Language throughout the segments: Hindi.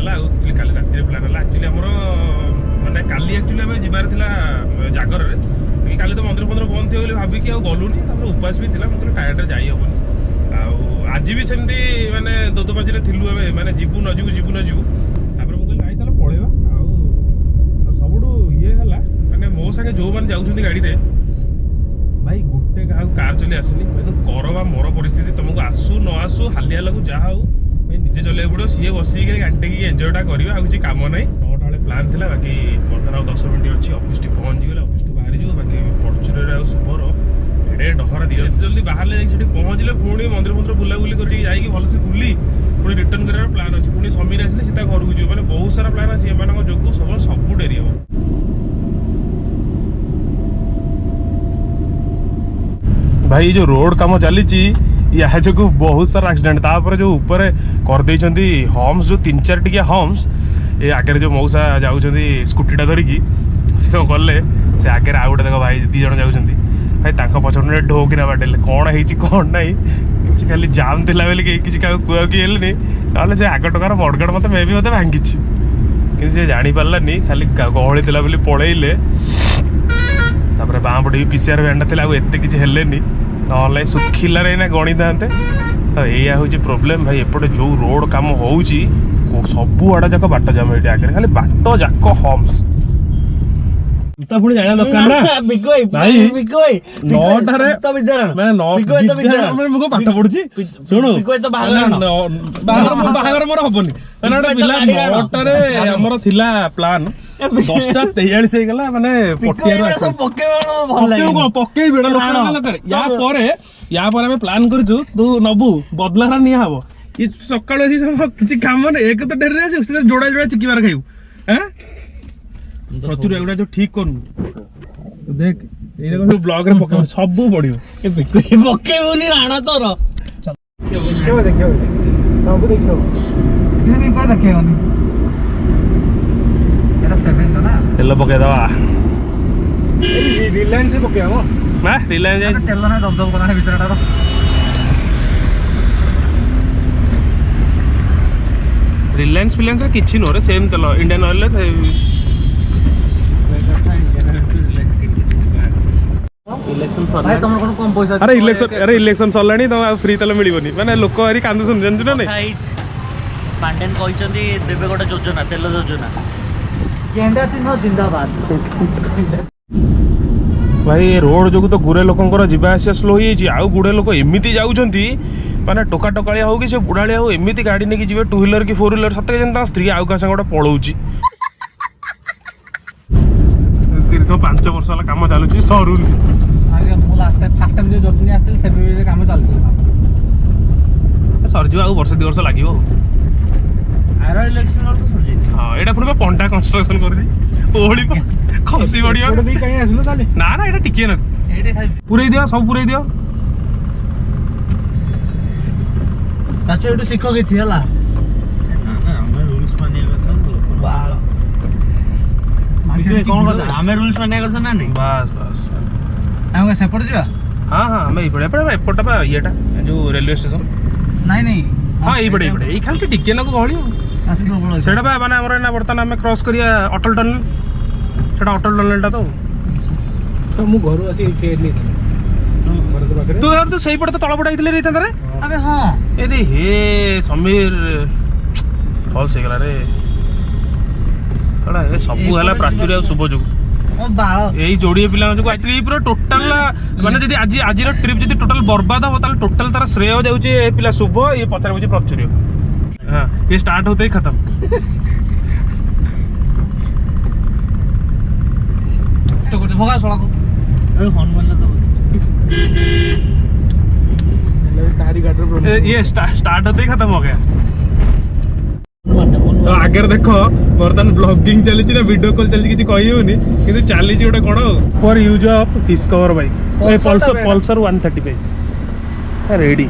है एक्चुअली काली राति प्लान है एक्चुअली आमर माने काली एक्चुअली आम जबार जागर काली तो मंदिर फंदिर बंद थी भाविकी गलुनी उपास भी था मुझे टायर्ड जाई हेनी आज भी सेमती माने दो पाँच थिलु माने जीवु न जीवु मुझे नाई पलैया सब ये है माने मो सागे जो मैंने जाऊँ गाड़ी में भाई गोटे क्या कार चली आसनी कर बा मोर परिस्थिति तुमको आसू न आसू हालिया लगू जहाँ हूँ भाई निजे चलने पड़ो सी बसिक गाड़ी एंजयटा करवा किसी कम ना 9टा बेले प्लान थी बाकी बर्तमान 10 मिनट अच्छी ऑफिस पहुँची गले ऑफिस बाहरी जाऊ बाकी फर्चुनर आ सुपर एडे डहरा दी जल्दी बाहर जाए पहुँचले पुणी मंदिर मंदिर बुलाबुली कर भलसे बुली पुणी रिटर्न कर प्लान अच्छी पुणी समीर आसे सीधा घर को जीव मैंने बहुत सारा प्लान अच्छी एम जो सब डेरी हम भाई जो रोड काम चली या जो बहुत सारा एक्सीडेंट तापर जो ऊपर कर हम्स जो 3-4 टिकिया हम्स ये आगे जो मौसा जाऊँ स्कूटीटा धरिकी सी कौन कले से आगे आउ गोटे देख भाई 2 जन जाऊँ भाई पछपटे ढोकिना बाटेले कौन है कौन ना कि खाली जाम थी बोली किसी कुआ कि ना से आग टकार मडगाड़ मत मे भी मत भांगी कि जापारानी खाली गहली थी बोली पलैले बाँ पटे भी पीसीआर भैंटा थी एत किसी हेलेनी ना सुखिलारे ना गणी था तो यही हूँ प्रोब्लेम भाई एपटे जो रोड काम हो सबू आड़ा जाक बाट जाम ये आगे खाली बाट जाक हम्स पुणी जाना दरकार ना भाई 9टारे मैं पाठ पढ़ुची शुणु बाहागर मोर हबनी पिला 9टारे आमर थिला प्लान 10:43 हो गला माने पटिया पक्के बेड़ा या पर प्लान करछु तू नबू बदलारा निया हबो ये सकाळ अछि किछि काम ने एक तो डेरे आसी उसे जोड़ा जोड़ा चिकीबार खाइबू हैं प्रचुर एगुड़ा जो ठीक करू देख एरा को ब्लॉग रे पके सब पडियो ए पकेबोनी राणा तोर देखियो सब देखियो इने को देखियोनी एरा 7 ना तेल पके दवा रिलायंस से पके हम ना रिलायंस जाय तेल ना दम कोना भीतरटा रो रिलायंस फिलायंस किछि नो रे सेम तेल इंडियन ऑयल ले इलेक्शन सरलानी तुम फ्री तेल मिलनी मैंने लोक हरी कांदुन जानू ना नहीं पांडेन कहते देवे गोटे योजना तेल योजना जिंदाबाद भाई रोड जो तो गुरे लोकर जीवा आसा स्लो हो गुड़े लोक एमती जाऊँगी माने टोका टकाया हो कि बुढ़ाया हो एमती गाड़ी नहीं जी 2 व्हीलर कि 4 व्हीलर सतरे जन स्त्री आउ क्या गोटे पलाऊँगी दीर्घ 5 वर्ष है कम चलुची सरुनी सरजी वर्ष 2 वर्ष लगे हाँ यहाँ पुणी पंटा कंस्ट्रक्शन कर खसी पड़िया ना ना यहाँ टिके ना पूरे दियो सब पूरे दियो शिख कि आम रूल्स मानिया कथा ना नहीं बस बस आम सेपट जा हाँ हाँ आम एपटा येटा जो रेलवे स्टेशन नहीं नहीं हाँ ये खाली टिके ना गहली सेटा माने हमर ना बर्तमान आम क्रॉस करिया अटल टनल सेटा अटल टनलटा तो मु घर आसी फेरली तू यार तो सही पड़े तो तळ पड़ा आइतले रे तंदरे अबे हां ए हे समीर फॉल्स हे गला रे थोड़ा ए सब हला प्राचुर्य शुभ जो यही जोड़िए पिला जो एक्चुअली पूरा टोटल माने जदी आज रो ट्रिप जदी टोटल बर्बाद हो ताल टोटल तार श्रेय हो जाउची ए पिला शुभ ये पचार बुझी प्राचुर्य हां ये स्टार्ट होते ही खत्म तो कुछ भगा सड़ा को ए हनुमान तो तारी गाड़ी ये स्टार्ट होते ही खत्म हो गया तो आगे देखो बर्तमान ब्लॉगिंग चली ना वीडियो कॉल चली किसी कही होनी किंतु चली गोटे कौन for use of Discover bike Pulsar 135 ready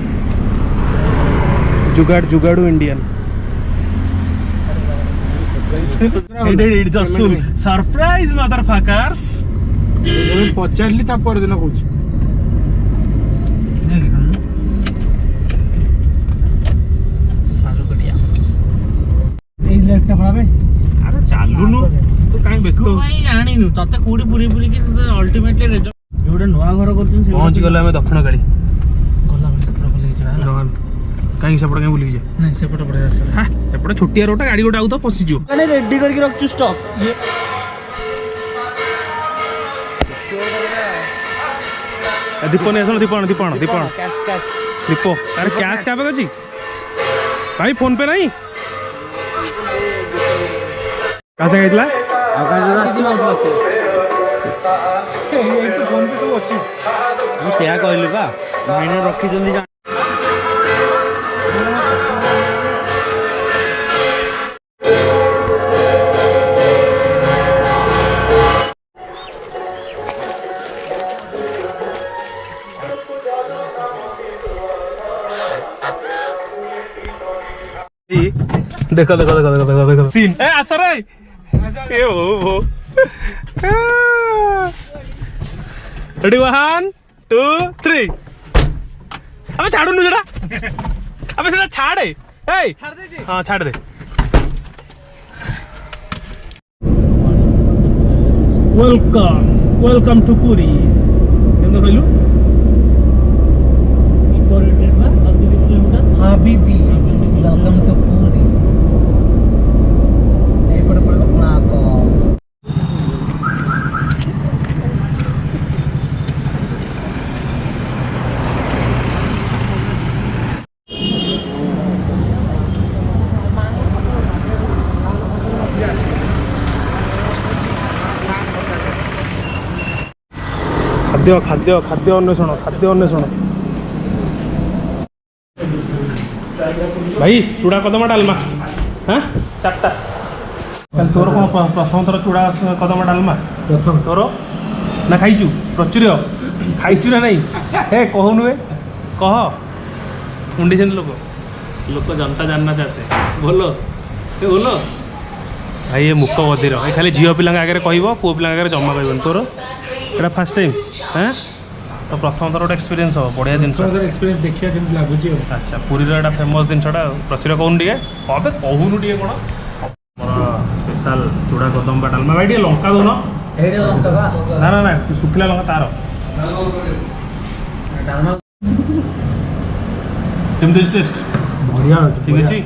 जुगाड़ू इंडियन सरप्राइज मदरफकर्स पचारली ता पर दिन कहूँ ଭାବେ ଆରେ ଚାଲୁନୁ ତୁ କାଇଁ ବ୍ୟସ୍ତ ତୁ ହଉଛୁ? ଭାଇ ଜାଣିନୁ ତତେ କୋଉଠି ପୁରୀ ପୁରୀ କି ଅଲ୍ଟିମେଟଲି ରେଜଲ୍ଟ ଯୋଉଟା ନୂଆ ଘର କରୁଛନ୍ତି ପହଞ୍ଚି ଗଲେ ଆମେ ଦକ୍ଷିଣ କାଳୀ ଗଲା ସେପଟେ ବୁଲିକି ଯିବା ହେଲା। କାହିଁକି ସେପଟେ କାହିଁ ବୁଲିକି ଯିବା? ନାଇଁ ସେପଟେ ପଟେ ରାସ୍ତା ଏପଟେ ଛୋଟିଆ ରୋଡଟା ଗାଡି ଗୋଟେ ଆଉ ତ ପଶିଯିବ। ମାନେ ରେଡି କରିକି ରଖଛୁ ଷ୍ଟକ୍ ଦୀପ ନେଇ ଆସ ଦୀପ ଦୀପ ଦୀପ କ୍ୟାଶ କ୍ୟାଶ ଦୀପ ଆରେ କ୍ୟାସ୍ କାହା ପାଖରେ ଅଛି ଭାଇ ଫୋନ ପେ ନାହିଁ କାହା ସାଙ୍ଗେ ହେଇଥିଲା ମୁଁ ସେୟା କହିଲି ବା ଭାଇନା ରଖିଛନ୍ତି देखो देखो देखो देखो देखो देखो सीन ए आसर ए ओ रेडी 1 2 3 अबे छाड़ू नु जरा अबे सेटा छाड़ ए छाड़ दे हां छाड़ दे वेलकम टू पुरी केंदो कहलु इको रिट्रीट बा 30 किलोमीटर हाबीबी वेलकम टू पुरी ए पड़े पड़े अपना को खाद्य खाद्य खाद्य अन्वेषण भाई चूड़ा कदम डालमा हाँ चारटा तोर कौन प्रथम थर चूड़ा कदम डालमा प्रथम तोर ना खाइचु प्रचुर खाइचु ना नहीं हे कहूनु कह मुंडी लोक लोक जनता जानना चाहते बोलो बोलो भाई ये मुक बधिर ये खाली झील पिला आगे कह पुओ पिला आगे जमा कहन तोर एटा फर्स्ट टाइम हाँ तो प्रथम थर गोटे एक्सपीरियंस हो बढ़िया जिन एक्सपीरियंस देखिए केमती लागुची अच्छा पुरी एटा फेमस जिनटा प्रचुर कहून टे कबे कहूनु टे कौन मोर स्पेशल चूड़ा कदम बा डालमा भाई टे लंका दौन ना ना ना सुखिला लंका तार केमती टेस्ट बढ़िया ठीक अच्छे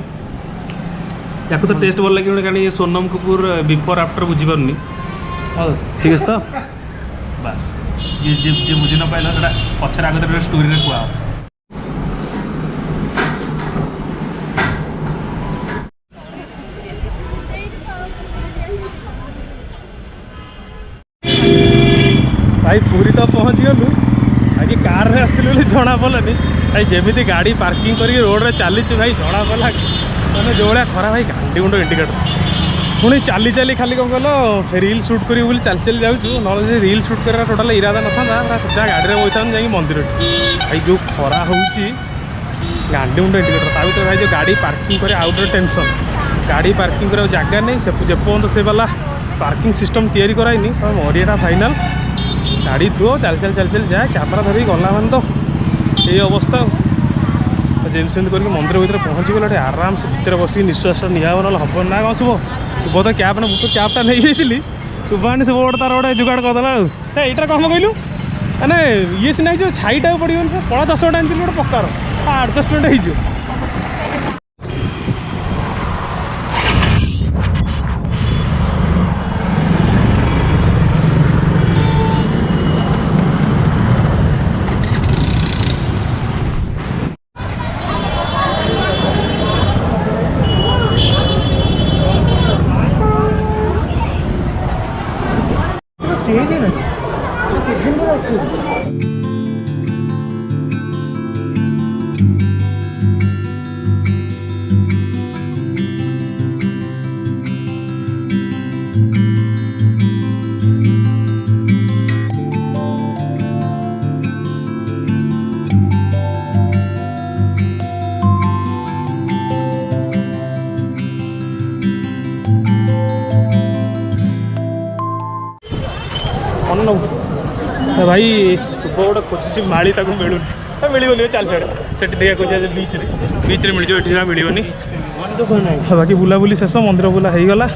या तो टेस्ट भल लगे कहीं सोनम कपूर बिफोर आफ्टर बुझीपारनी ठीक है तो बस ये जे बुझी न पाइल पचर आगे स्टोरी रे कुआ भाई पूरी तो पहुँच गलु बाकी कार रे आसती जना पड़ानी भाई जमी गाड़ी पार्किंग करके रोड रे चली भाई जना पड़ा मैंने जो भाया खरा भाई घाटी गुंड इंडिकेटर पुणी चली चली खाली कौन कल रिल सुट करी बोली चली चली जाऊँ ना रिल सुट कर टोटाल इरादा ना था सीधा गाड़ी में बता जा मंदिर भाई जो खरा हो घाटी गुंड इंडिकेटर ता भाई जो गाड़ी पार्किंग करे आउटर टेंशन गाड़ी पार्किंग कर जगह नहीं से जेपर्यंत से वाला पार्किंग सिस्टम तैयारी कराइनी तो मरियाटा फाइनाल गाड़ी थुओ चल चल चल चल जाए कैमेरा धरिक गला मान तो ये अवस्था जेमती सेमती करके मंदिर भर पहुँची गला आराम से भितर बस निश्वास निहब ना हम ना कौन शुभ शुभ तो कैब ना मुझे कैबटा नहीं जाइली शुभानी शुभ गोटे तार गोटे जुगाड़ करदेला यहाँ कौन कहलु मैंने ये सीना जो छाईटा पड़ो कला चाष गोटे आनी गोटे पकार आडजस्टमेंट हो भाई शुभ गोटे खोजुची माड़ी ताको मिलूनी मिलनी चल छाड़े से देखा खोजा बीच में मिल जाए मिलनी बाकी बुलाबुली शेष मंदिर बुला होगला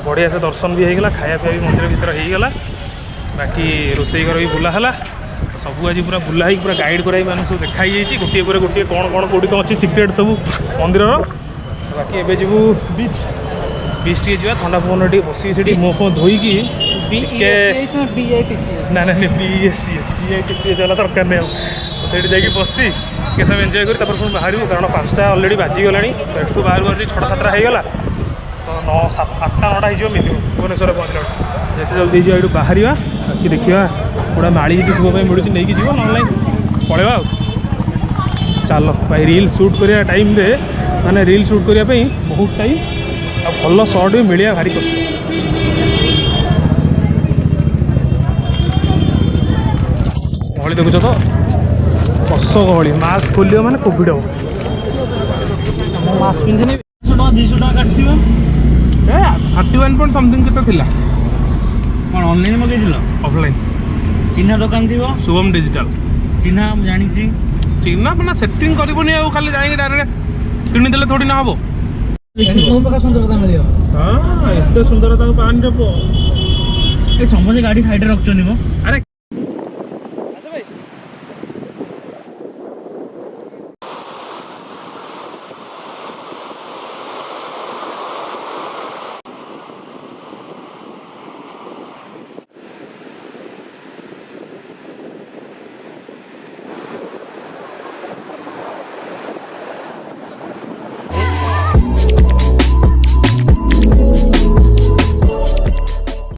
बढ़िया से दर्शन भी होगा खाया पीया भी मंदिर भर होगला बाकी रोसई घर भी बुला है सब आज पूरा बुला ही पूरा गाइड कराई मैंने सब देखाई गोटे पर गोटे कौन कौन कौटी कौन अच्छी सिक्रेट सब मंदिर बाकी एवं जीवु बीच बीच टे जा ठंडा पवन टे बस मो फो धोईकी ना ना BSC BITC चला दरकार नहीं से जाकि बसी के सब एंजॉय करी पुणी बाहर कारण 5टा अलरेडी बाजिगला एठू बाहर बाहर 6टा 7टा होगला तो 8टा 9टा हो मिनिमम भुवनेश्वर पहुँचला जिते जल्दी ये बाहर बाकी देखा पूरा माड़ी जी शुभ मिलूँ नहीं कि जीव ना पलैया चल भाई रील शूट करिया टाइम रे माने रील शूट करने बहुत टाइम आ भल सर्ट भी मिलिया भारी कष्ट गहली देखुच तो कस गहली मास्क खोलियो माने कोविड हम मास्क पिंधे 200 टका काटि 31 पॉइंट समथिंग केते थिला कौन ऑनलाइन मगे दिलो ऑफलाइन चिन्हा दुकान थी शुभम डिजिटल चिन्हा जानी चिन्ह अपना सेटिंग करबनी आ खाली जाई डायरेक्ट किनि देले थोड़ी ना हबो सब प्रकार सुंदरता मिलियो हां एते सुंदरता पान जब ए समझे गाड़ी साइड रे रखछनी मो अरे